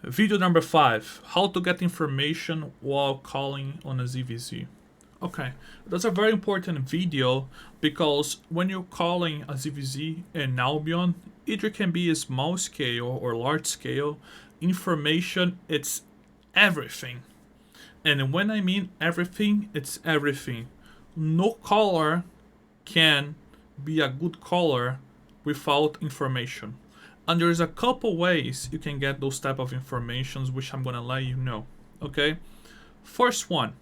Video number 5, how to get information while calling on a ZVZ. Okay, that's a very important video because when you're calling a ZVZ in Albion, either can be a small scale or large scale, information, it's everything. And when I mean everything, it's everything. No caller can be a good caller without information. And there's a couple ways you can get those type of informations, which I'm gonna let you know. Okay, first one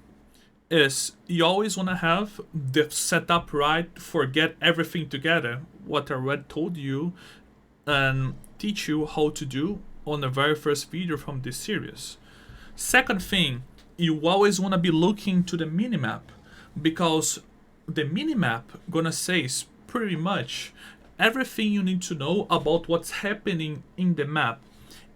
is you always wanna have the setup right for get everything together. What I already told you and teach you how to do on the very first video from this series. Second thing, you always wanna be looking to the minimap because the minimap gonna say pretty much everything you need to know about what's happening in the map.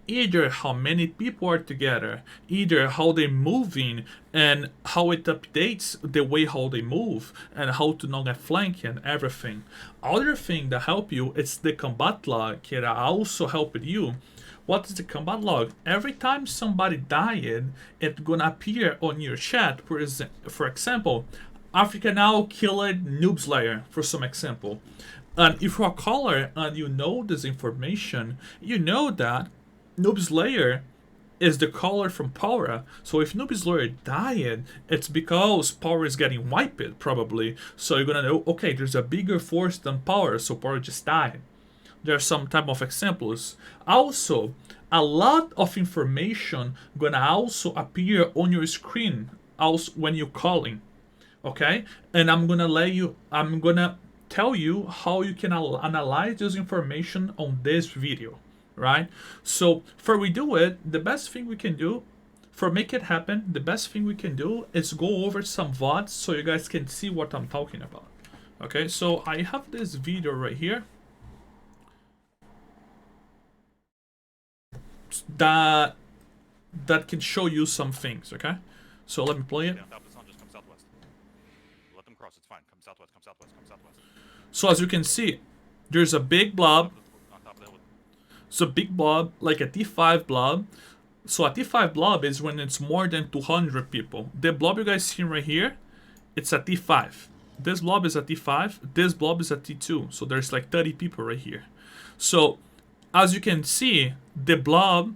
Either how many people are together, either how they're moving and how it updates the way how they move and how to not get flanked and everything. Other thing that help you is the combat log that also help you. What is the combat log? Every time somebody died, it's gonna appear on your chat. For example, Africa now killed Noob Slayer, for some example. And if you're a caller and you know this information, you know that Noob Slayer is the caller from Power. So if Noob Slayer died, it's because Power is getting wiped, probably. So you're gonna know, okay, there's a bigger force than Power, so Power just died. There are some type of examples. Also, a lot of information gonna also appear on your screen also when you're calling. Okay, and I'm gonna tell you how you can analyze this information on this video, right? So for we do it, the best thing we can do for make it happen, the best thing we can do is go over some VODs so you guys can see what I'm talking about. Okay, so I have this video right here that can show you some things. Okay, so let me play it. So as you can see, there's a big blob. It's a big blob, like a T5 blob. So a T5 blob is when it's more than 200 people. The blob you guys see right here, it's a T5. This blob is a T5. This blob is a T2. So there's like 30 people right here. So as you can see, the blob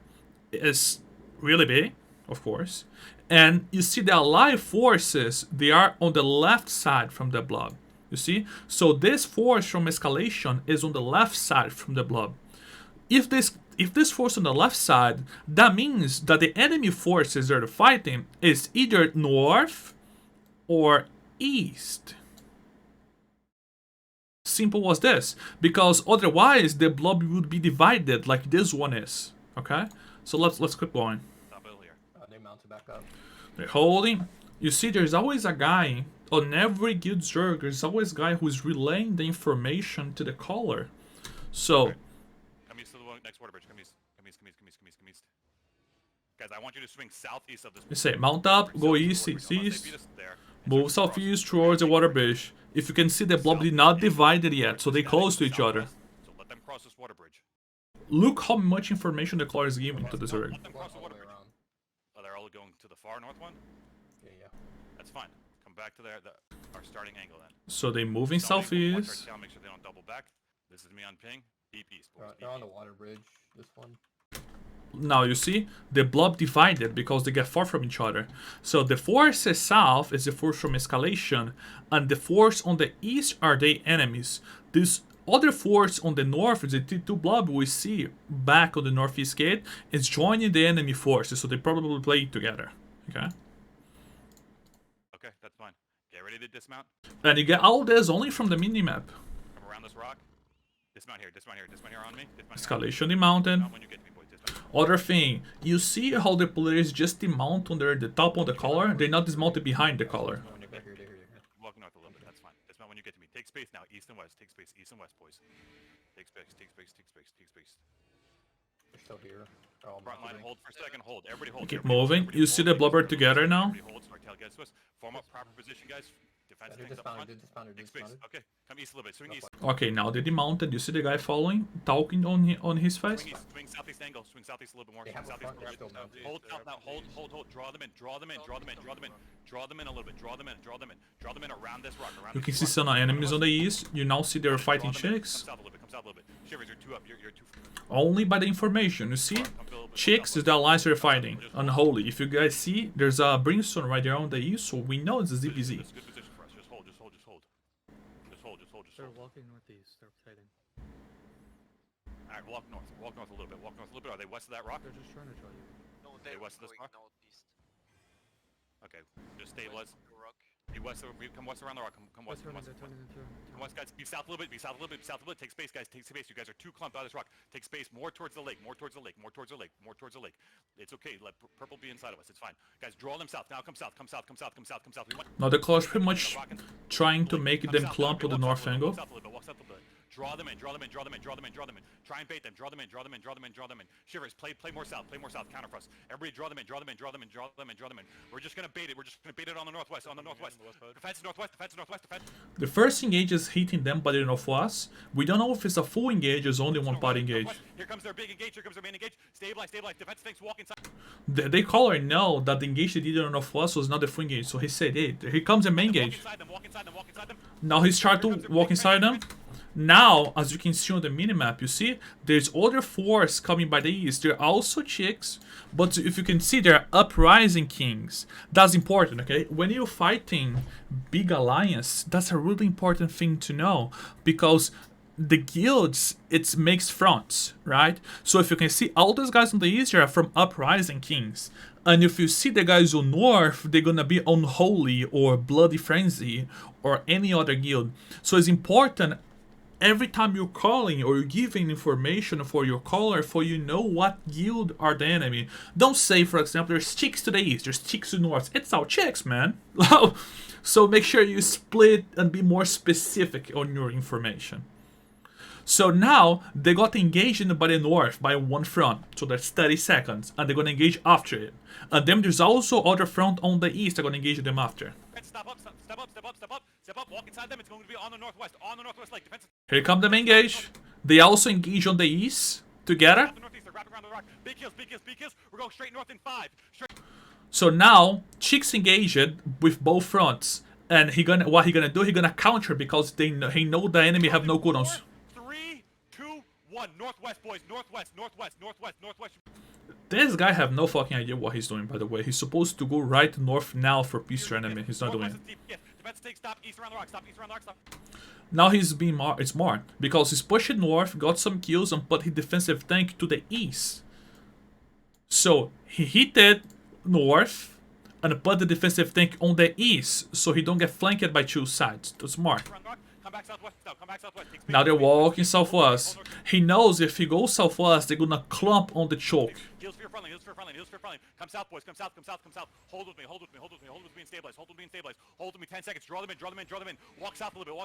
is really big, of course. And you see the allied forces, they are on the left side from the blob. You see? So this force from escalation is on the left side from the blob. If this force on the left side, that means that the enemy forces that are fighting is either north or east. Simple as this. Because otherwise the blob would be divided like this one is. Okay? So let's keep going. They mounted back up. They're holding. You see, there's always a guy on every guild zerg. There's always a guy who's relaying the information to the caller. So, come east to the next water bridge. Come east. Guys, I want you to swing southeast of this. You say mount up, go east, east. Move southeast towards the water bridge. If you can see, the blob did not divided yet, so they close to each other. So let them cross this water bridge. Look how much information the caller is giving to the zerg. Let them cross the water bridge. Oh, they're all going to the far north one? Yeah. That's fine. Come back to our starting angle then. So they moving southeast. Make sure they don't double back. This is me on ping. Deep east, boys. They're on the water bridge. This one. Now you see, the blob divided because they get far from each other. So the force south is the force from escalation, and the force on the east are the enemies. This other force on the north is the T2 blob we see back on the northeast gate is joining the enemy forces, so they probably play together. Okay? Okay, that's fine. Get ready to dismount. And you get all this only from the minimap. Come around this rock. Dismount here on me. Escalation in the mountain. When you get to me, boys. Other thing, you see how the players just demount on the top of the collar? They're not dismounted behind the collar. Walk north a little bit, that's fine. Dismount when you get to me. Take space now, east and west. Take space, east and west, boys. Take space. They're still here. Front line, hold for a second, hold. Everybody hold. Keep moving. You see the blubber together now? Everybody hold, Smartail gets to us. Form up proper position, guys. Defense They tanks up front. dismounted, Take space. dismounted. Okay, come east a little bit. Swing east. Okay, now they demounted. You see the guy following, talking on his face? Swing east. Swing southeast angle. Swing southeast a little bit more. They Swing have a southeast front a little still bit. mounted. Hold south now. Hold. Draw them in. Draw them in. Draw them in. Draw them in. Draw them in a little bit. Draw them in. Draw them in. Draw them in around this rock. Around You can this see rock. some enemies on the east. You now see they're fighting Draw them in. chicks. Come south a little bit. Come south a little bit. Shivers, you're two up. You're two. Only by the information. You see? Chicks is the allies they're fighting. Unholy. If you guys see, there's a brimstone right there on the east, so we know it's a ZVZ. It's a good position for us. Just hold. Just hold. Just hold. Just hold. Just hold. Just They're hold. walking northeast. They're fighting. Alright, walk north. Walk north a little bit. Walk north a little bit. Are they west of that rock? They're just trying to draw you. No, Hey, they're west of this going rock? northeast. Okay. Just stabilize. West of the rock. Be west. Come west around the rock. Come west. Come west. They're turning into Come west, guys. Be south a little bit. Be south a little bit. Be south a little bit. Take space, guys. Take space. You guys are too clumped out of this rock. Take space more towards the lake. More towards the lake. More towards the lake. More towards the lake. It's okay. Let purple be inside of us. It's fine. Guys, draw them south. Now come south. Come south. Come south. Come south. Come south. We want Now the colors pretty much rock and- trying to make Come them south, clump okay, with the walk north south a little angle. bit, walk south a little bit, walk south a little bit. Draw them in, draw them in, draw them in, draw them in, draw them in. Try and bait them, draw them in, draw them in, draw them in, draw them in. Shivers, play more south, counter for us. Everybody draw them in, draw them in, draw them in, draw them in, draw them in. We're just gonna bait it, we're just gonna bait it on the northwest, Defense is northwest, defense is northwest, defense. The first engage is hitting them by the northwest. We don't know if it's a full engage, it's only one party engage. Northwest. Here comes their big engage, here comes their main engage. Stabilize, defense tanks walk inside. The caller know that the engage they did on the northwest was not the full engage, so he said, hey, here comes the main Walk engage. inside them, walk inside them, walk inside them. Now he's trying to walk inside them. Now, as you can see on the minimap, you see there's other force coming by the east. They're also chicks, but if you can see, they're uprising kings. That's important, okay? When you're fighting big alliance, that's a really important thing to know because the guilds, it makes fronts, right? So if you can see, all those guys on the east are from uprising kings. And if you see the guys on north, they're gonna be unholy or bloody frenzy or any other guild. So it's important every time you're calling or you're giving information for your caller, for you know what guild are the enemy. Don't say, for example, there's chicks to the east, there's chicks to the north. It's all chicks, man. So make sure you split and be more specific on your information. So now they got engaged by the north by one front, so that's 30 seconds, and they're gonna engage after it. And then there's also other front on the east, they're gonna engage them after. Step up, step up, step up, step up, step up, walk inside them. It's going to be on the northwest lake. Defense. Here come them engage. They also engage on the east together. The northeast, they're wrapping around the rock. Big kills, big kills, big kills. We're going straight north in 5. Straight. So now chicks engaged with both fronts, and what he gonna do? He gonna counter because he know the enemy have no cooldowns. 3, 2, 1. Northwest, boys. Northwest. This guy have no fucking idea what he's doing. By the way, he's supposed to go right north now for peace enemy. He's not doing it. Defense take stop east around the rock. Stop east around the rock. Stop. Now he's being it's smart because he's pushing north, got some kills, and put his defensive tank to the east. So he hit it north and put the defensive tank on the east, so he don't get flanked by two sides. That's smart. Around the rock. Come back southwest. Come back southwest. Take space. Now they're walking southwest. He knows if he goes southwest, they're gonna clump on the choke. Heals for your friendly. Come south, boys. Come south. Hold with me and stabilize. Hold with me 10 seconds. Draw them in. Walk south a little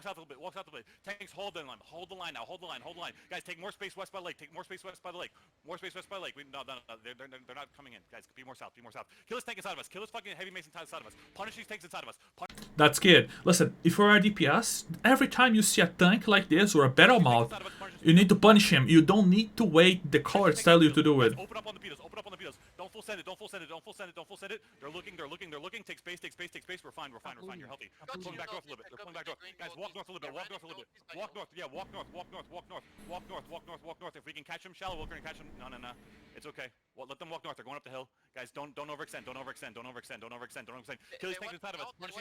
bit. Tanks, hold the line. Hold the line. Guys, take more space west by the lake. No, they're not coming in. Guys, be more south. Kill this tank inside of us. Kill this fucking heavy mason inside of us. Punish these tanks inside of us. That's good. Listen, if you're a DPS, every time you see a tank like this or a battle mouth, you need to punish him. You don't need to wait the color to tell you to do it. Open up on the beatles. Don't full send it. They're looking. Take space. We're fine. You're healthy. Pulling back north a little bit. Guys, walk north a little bit. Walk north. Yeah, walk north. If we can catch them shallow, we're gonna catch them. No. It's okay. Well, let them walk north. They're going up the hill. Guys, don't overextend. Kill these tanks inside of us. Punish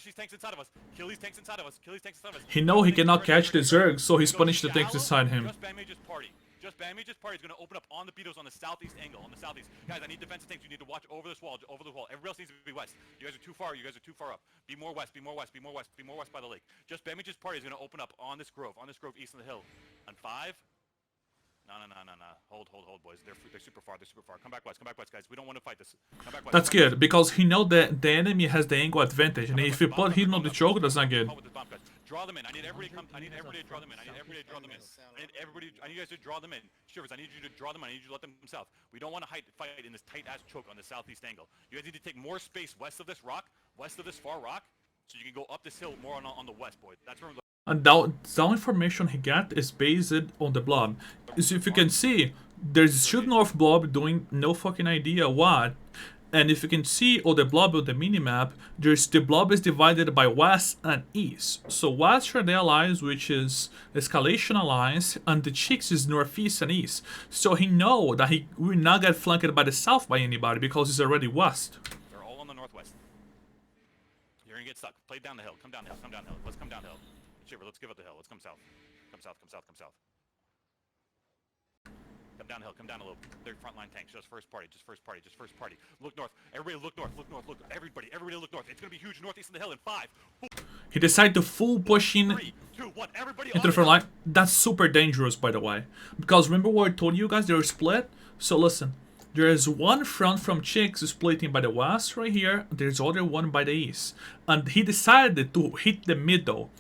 these tanks inside of us. Kill these tanks inside of us. He know he cannot catch the Zerg, so he's punished the tanks inside him. Just Banmage's party is going to open up on the beatles on the southeast angle. Guys, I need defensive tanks. You need to watch over this wall. Everybody else needs to be west. You guys are too far up. Be more west by the lake. Just Banmage's party is going to open up on this grove east of the hill. On 5. No. Hold, boys. They're super far. Come back west, guys. We don't want to fight this. Come back west. That's good, because he know that the enemy has the angle advantage, and if you put him on the choke, that's not good. Draw them in. I need everybody to draw them in. I need you guys to draw them in. Shivers, I need you to draw them in. I need you to let them south. We don't want to fight in this tight-ass choke on the southeast angle. You guys need to take more space west of this rock, west of this far rock. So you can go up this hill more on the west, boys. That's where And the information he got is based on the blob. So if you can see, there's shoot north blob doing no fucking idea what. And if you can see all the blob on the minimap, the blob is divided by west and east. So west are the allies, which is Escalation Alliance, and the Chicks is northeast and east. So he know that he will not get flanked by the south by anybody because he's already west. they're all on the northwest. You're gonna get stuck. Play down the hill. Come down the hill. Come down the hill. Let's come down the hill. Shiver, let's give up the hill. Let's come south. Come south. Come south. Come south. Come down the hill. Come down a little. They're frontline tanks. Just first party. Just first party. Just first party. Look north. Everybody look north. Look north. Look. Everybody look north. It's gonna be huge northeast of the hill in 5, 4, He decided to full push in 3, 2, 1. Everybody into the front line. That's super dangerous, by the way. Because remember what I told you guys, they were split? So listen, there is one front from Chicks splitting by the west right here. There's other one by the east. And he decided to hit the middle.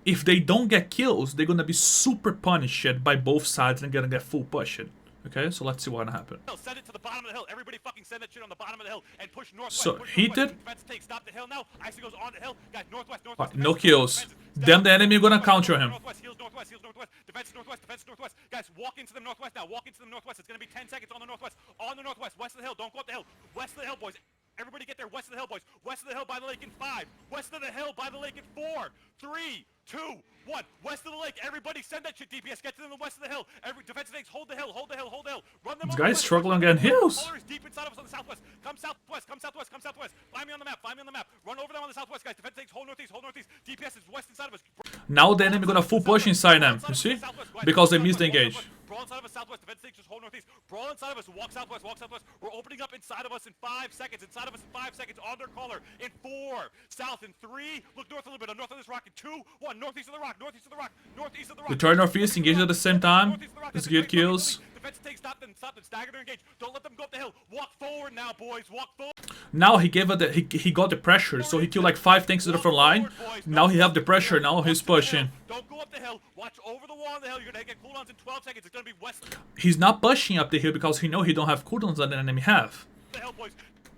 If they don't get kills, they're gonna be super punished by both sides and gonna get full pushed. Okay, so let's see what happened. Send it to the bottom of the hill. Everybody fucking send that shit on the bottom of the hill and push northwest. So push he northwest. did. Defense takes. Stop the hill now. Icy goes on the hill. Guys, northwest. Alright, no kills. Then the enemy gonna counter him. Northwest, heals northwest, heals northwest. Defense northwest, defense northwest. Guys, walk into the northwest now. Walk into the northwest. It's gonna be 10 seconds on the northwest. On the northwest, west of the hill. Don't go up the hill. West of the hill, boys. Everybody get there. West of the hill, boys. West of the hill by the lake in 5. West of the hill by the lake in 4, 3, 2, 1. West of the lake. Everybody send that shit. DPS, get to them the west of the hill. Every defensive tanks, hold the hill, hold the hill, hold the hill. Run them This over guy's west. struggling getting heals. Colors deep inside of us on the southwest. Come southwest, come southwest, come southwest. Find me on the map, find me on the map. Run over them on the southwest, guys. Defensive tanks, hold northeast, hold northeast. DPS is west inside of us. Now the enemy gonna full push inside them. You see? Because they missed the engage. Brawl inside of us, southwest. Defense takes just hold northeast. Brawl inside of us. Walk southwest. Walk southwest. We're opening up inside of us in 5 seconds. Inside of us in 5 seconds. On their collar. In 4. South in 3. Look north a little bit. On north of this rock. In 2, 1. Northeast of the rock. Northeast of the rock. Northeast of the rock. The turn northeast engage at the same time. Let's get kills. Defense takes. Stop them. Stop them. Stagger their engage. Don't let them go up the hill. Walk forward now, boys. Walk forward. Now he gave it. He got the pressure, so he killed like 5 tanks to the front line. Now he have the pressure. Now he's pushing. Don't go up the hill. Watch over the wall on the hill. You're gonna get cooldowns in 12 seconds. It's gonna be west of He's not pushing up the hill because he know he don't have cooldowns that the enemy have. the hill, boys.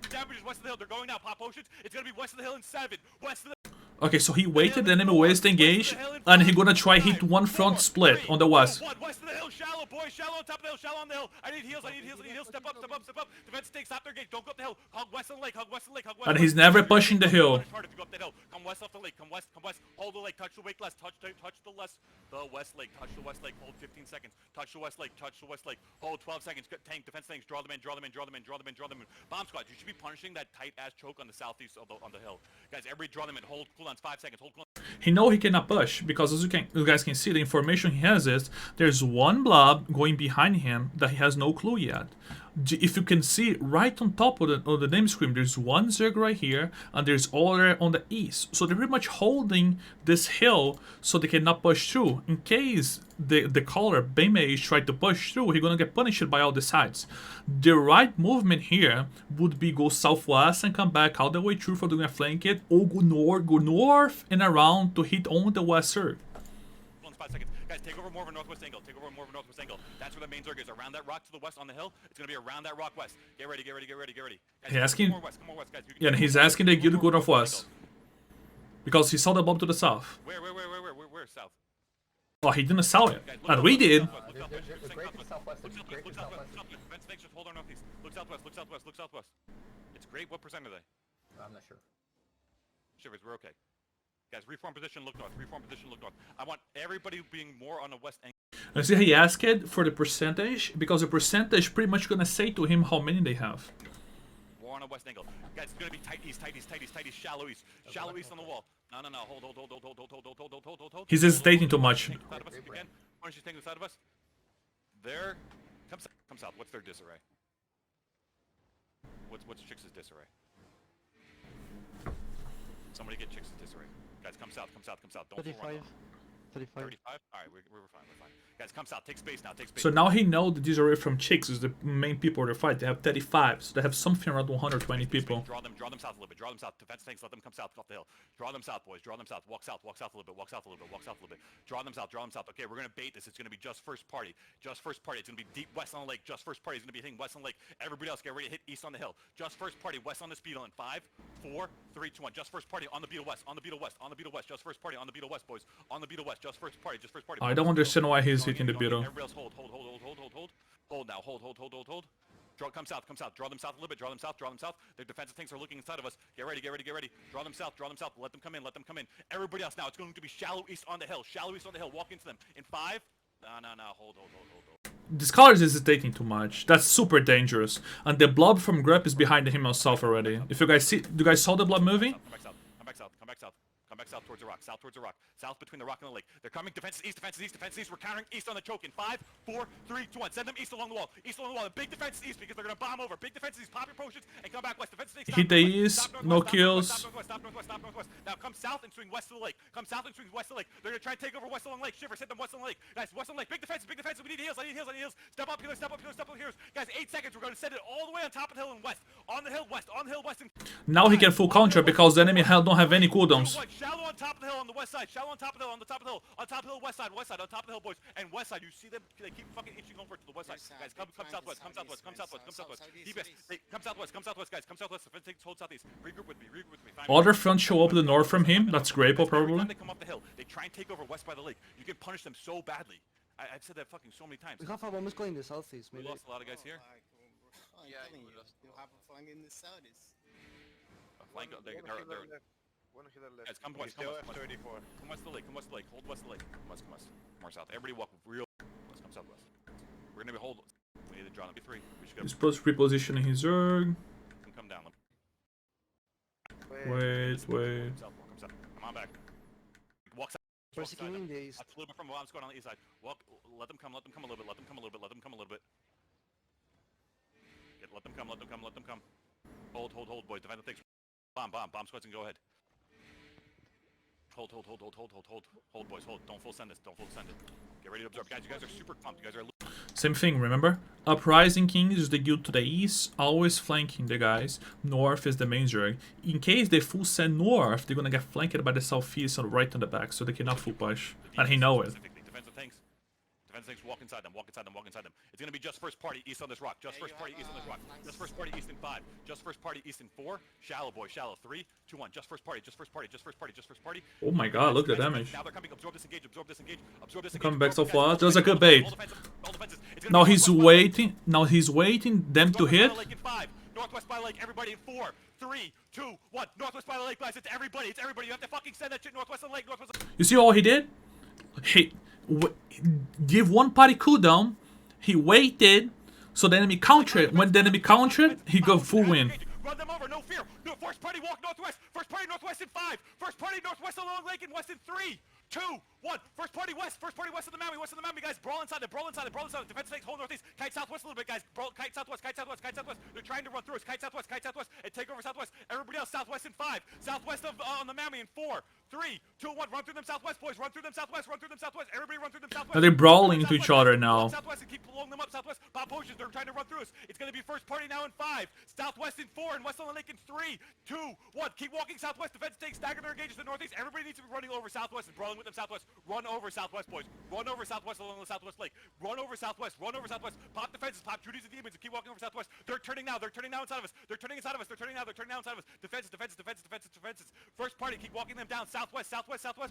Damage is west of the hill. They're going now. Pop potions. It's gonna be west of the hill in 7. West of the Okay, so he waited, the enemy waste engage, and he gonna try hit one front split on the west. West of the hill, shallow, boys, shallow on top of the hill, shallow on the hill. I need heals, I need heals, I need heals. Step up, step up, step up. Defense takes, stop their gate. Don't go up the hill. Hug west of the lake, hug west of the lake, hug west. And he's never pushing the hill. It's hard if you go up the hill. Come west off the lake, come west, come west. Hold the lake, touch the wake less, touch the west lake, touch the west lake. Hold 15 seconds. Touch the west lake, touch the west lake. Hold 12 seconds. Tank, defense tanks, draw them in, draw them in, draw them in, draw them in, draw them in. Bomb squad, you should be punishing that tight ass choke on the southeast of on the hill. Guys, everybody draw them in. Hold cooldowns 5 seconds. Hold cooldowns. He know he cannot push because as you guys can see, the information he has is there's one blob going behind him that he has no clue yet. If you can see right on top of the name screen, there's one Zerg right here and there's other on the east. So they're pretty much holding this hill so they cannot push through. In case the caller Baymage tried to push through, he's gonna get punished by all the sides. The right movement here would be go southwest and come back all the way through for doing a flank it, or go north and around to hit on the west Zerg. 5 seconds. Guys, take over more of a northwest angle. Take over more of a northwest angle. That's where the main Zerg is. Around that rock to the west on the hill. It's going to be around that rock west. Get ready, get ready, get ready, get ready. Guys, He's asking, come more west, guys. yeah, and he's asking the guild to go northwest. Because he saw the bomb to the south. Where, south? Oh, he didn't sell it. Guys, And we did. They're great to southwest. They're great to southwest. Defense tanks just hold our northeast. Look southwest, look southwest, look southwest. It's great. What percent are they? I'm not sure. Shivers, we're okay. Guys, reform position, look north. Reform position, look north. I want everybody being more on the west angle. And see, he asked for the percentage because the percentage pretty much gonna say to him how many they have. More on a west angle. Guys, it's gonna be tight east, tight east, tight east, tight east, shallow east. Shallow east on the wall. No. Hold. He's hesitating too much. Punish tank inside of us. There. Come south. What's their disarray? What's Chicks' disarray? Somebody get Chicks' disarray. Guys, come south, come south, come south. Don't full run 35. off. 35. 35? Alright, we're fine, we're fine. Guys, come south, take space now, take space. So now he know that these are from Chicks, is the main people of the fight. They have 35, so they have something around 120 people. Draw them south a little bit, draw them south. Defense tanks, let them come south off the hill. Draw them south, boys, draw them south. Walk south a little bit, walk south a little bit, walk south a little bit. Draw them south, draw them south. Okay, we're gonna bait this. It's gonna be just first party. Just first party. It's gonna be deep west on the lake. Just first party is gonna be hitting west on the lake. Everybody else get ready to hit east on the hill. Just first party, west on the speed on 5, 4, 3, 2, 1. Just first party on the Beetle West, on the Beetle West, on the Beetle West. Just first party on the Beetle West, boys. On the Beetle West, just first party, just first party. I don't understand why he's hitting the Beetle. Everybody else hold. Hold now, hold. Draw, come south. Draw them south a little bit. Draw them south. Their defensive tanks are looking inside of us. Get ready. Draw them south. Let them come in. Everybody else now. It's going to be shallow east on the hill. Walk into them. In 5. No. Hold. This Colors is taking too much. That's super dangerous. And the blob from Grep is behind him himself already. If you guys see, you guys saw the blob moving? Come back south towards the rock. South between the rock and the lake. They're coming. Defenses east. We're countering east on the choke in 5, 4, 3, 2, 1. Send them east along the wall. And big defenses east because they're gonna bomb over. Big defenses east. Pop your potions and come back west. Defenses east. Hit the east. No kills. Stop northwest. Now come south and swing west of the lake. They're gonna try and take over west along the lake. Shivers, hit them west along the lake. Guys, west along the lake. Big defenses. We need heals. I need heals. Step up healers. Guys, 8 seconds. We're gonna send it all the way on top of the hill and west. On the hill west. And Now he can full counter because the enemy don't have any cooldowns. Shallow on top of the hill on the west side. On top of the hill, west side, on top of the hill, boys. And west side, you see them, they keep fucking inching over to the west side. Guys, come southwest. DBS, come southwest, guys, come southwest. Defense takes hold southeast. Regroup with me. Other fronts show up the north from him. That's Grapo Every probably. time they come up the hill, they try and take over west by the lake. You can punish them so badly. I've said that fucking so many times. We have a bomb going in the southeast, We maybe. lost a lot of guys here. Yeah, you have a flank in the southeast. Flank, they're guys, come west. Come west of the lake. Hold west of the lake. Come west. More south. Everybody walk real west. Come southwest. We're gonna be hold. We need to draw number 3. We should go. He's supposed to repositioning his Zerg. Come down. Wait. Come south. Come on back. Walk south. Persecuting the east. A little bit from bomb squad on the east side. Walk. Let them come a little bit. Let them come a little bit. Let them come. Hold, boys. Defend the things. Bomb squads and go ahead. Hold, boys, hold. Don't full send it. Get ready to absorb. Guys, you guys are super pumped. You guys are Same thing, remember? Uprising Kings is the guild to the east, always flanking the guys. North is the main Zerg. In case they full send north, they're gonna get flanked by the southeast and right on the back, so they cannot full push. And he know it. Defensive tanks, walk inside them. It's gonna be just first party east on this rock. Just first party east in 5. Just first party east in 4. Shallow, boy, shallow. 3, 2, 1. Just first party. Oh my god, look at the damage. Now they're coming. Absorb, disengage. Coming back so far. That was a good bait. Now he's waiting. Them to hit. Northwest by the lake, everybody in 4, 3, 2, 1. Northwest by the lake, guys. It's everybody. You have to fucking send that shit northwest of the lake. You see all he did? He give one party cooldown. He waited, so the enemy countered. When the enemy countered, he go full win. Run them over, no fear. No, first party walk northwest. First party northwest in 5. First party northwest along lake and west in 3, 2, 1. First party west of the Maui, guys. Brawl inside them. Defense takes hold northeast. Kite southwest a little bit, guys. Kite southwest. They're trying to run through us. Kite southwest, and take over southwest. Everybody else southwest in 5. Southwest of on the Maui in 4, 3, 2, 1. Run through them southwest, boys. Run through them southwest. Everybody run through them southwest. Now they're brawling into each other now. Southwest and keep blowing them up. Southwest. Pop potions. They're trying to run through us. It's gonna be first party now in 5. Southwest in 4 and west on the lake in 3, 2, 1. Keep walking southwest. Defense takes stagger their engages to the northeast. Everybody needs to be running over southwest and brawling with them southwest. Run over southwest, boys. Run over southwest along the southwest lake. Run over southwest. Pop defenses. Pop Judies and demons and keep walking over southwest. They're turning now inside of us. They're turning inside of us. Defenses. First party, keep walking them down. Southwest,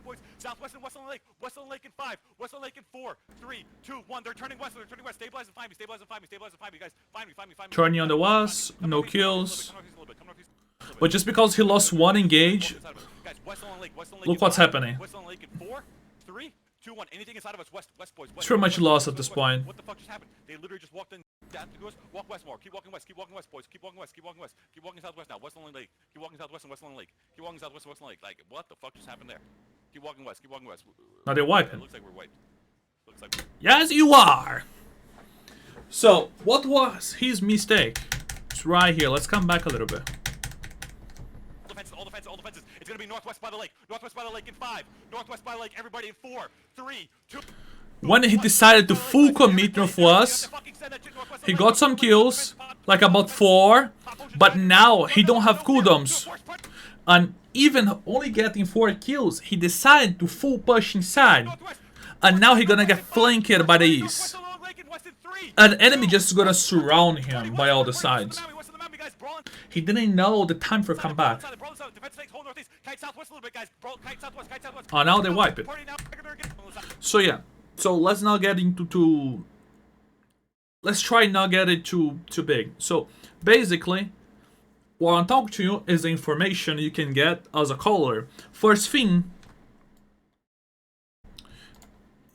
boys. Southwest and west on the lake. West on the lake in 5. West on the lake in 4, 3, 2, 1. They're turning west. Stabilize and find me, guys. Find me. Turning on the was, no kills. Come northeast a little bit. But just because he lost one engage, Guys, west on the lake. look what's happening. West on the lake in 4, 3, 2, 1. Anything inside of us, west, boys. It's pretty much lost at this point. What the fuck just happened? They literally just walked in. Down to us. Walk west more. Keep walking west, boys. Keep walking west. Keep walking southwest now. West on the lake. Keep walking southwest and west on the lake. Keep walking southwest and west on the lake. Like, what the fuck just happened there? Keep walking west. Now they're wiping. Looks like we're wiped. Yes, you are. So, what was his mistake? It's right here. Let's come back a little bit. All defenses. It's gonna moving northwest by the lake. Northwest by the lake in 5. Northwest by the lake, everybody in 4, 3, 2. When he decided to full commit northwest, he got some kills, like about 4, but now he don't have cooldowns. And even only getting 4 kills, he decided to full push inside. And now he gonna get flanked by the east. An enemy just gonna surround him by all the sides. He didn't know the time for comeback. Oh, now they wipe it. So yeah, so let's not get into let's try not get it too big. So basically, what I'm talking to you is the information you can get as a caller. First thing,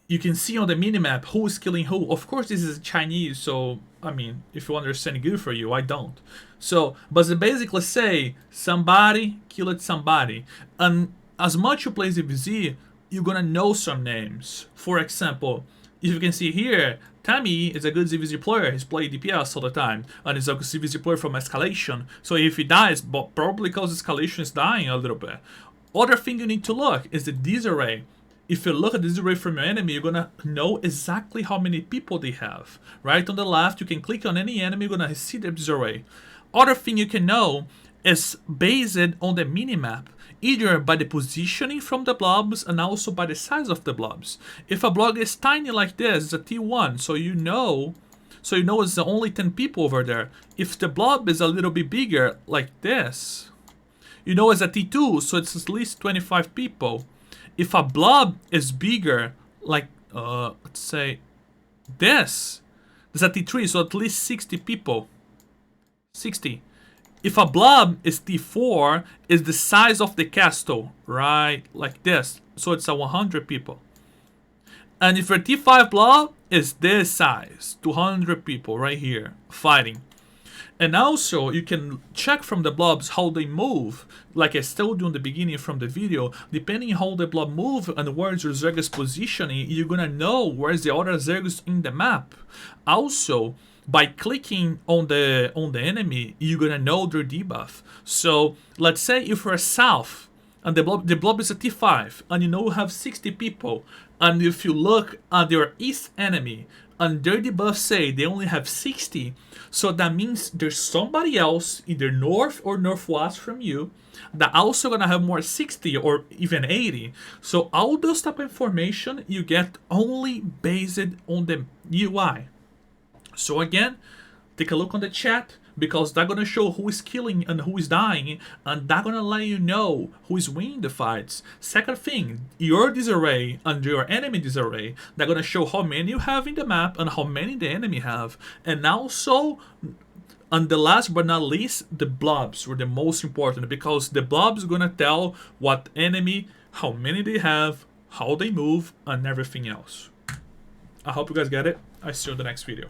you can see on the minimap who is killing who. Of course, this is Chinese, so I mean, if you understand, good for you. I don't. So, but they basically say somebody killed somebody, and as much you play ZVZ, you're gonna know some names. For example, if you can see here, Tammy is a good ZVZ player. He's played DPS all the time, and he's a ZVZ player from Escalation. So if he dies, but probably because Escalation is dying a little bit. Other thing you need to look is the disarray. If you look at the disarray from your enemy, you're gonna know exactly how many people they have. Right on the left, you can click on any enemy, you're gonna see the disarray. Other thing you can know is based on the minimap, either by the positioning from the blobs and also by the size of the blobs. If a blob is tiny like this, it's a T1, so you know it's only 10 people over there. If the blob is a little bit bigger, like this, you know it's a T2, so it's at least 25 people. If a blob is bigger, like, let's say this, there's a T3, so at least 60 people. 60. If a blob is T4, is the size of the castle, right? Like this. So it's a 100 people. And if a T5 blob is this size, 200 people right here fighting. And also, you can check from the blobs how they move. Like I told you in the beginning from the video, depending how the blob move and where's your Zerg's positioning, you're gonna know where's the other Zergs in the map. Also, by clicking on the enemy, you're gonna know their debuff. So let's say if you're south and the blob is a T5 and you know you have 60 people, and if you look at your east enemy and their debuff say they only have 60, so that means there's somebody else either north or northwest from you that also gonna have more 60 or even 80. So all those type of information you get only based on the UI. So again, take a look on the chat, because they're gonna show who is killing and who is dying, and they're gonna let you know who is winning the fights. Second thing, your disarray and your enemy disarray, they're gonna show how many you have in the map and how many the enemy have. And also, and the last but not least, the blobs were the most important, because the blobs gonna tell what enemy, how many they have, how they move, and everything else. I hope you guys get it. I see you in the next video.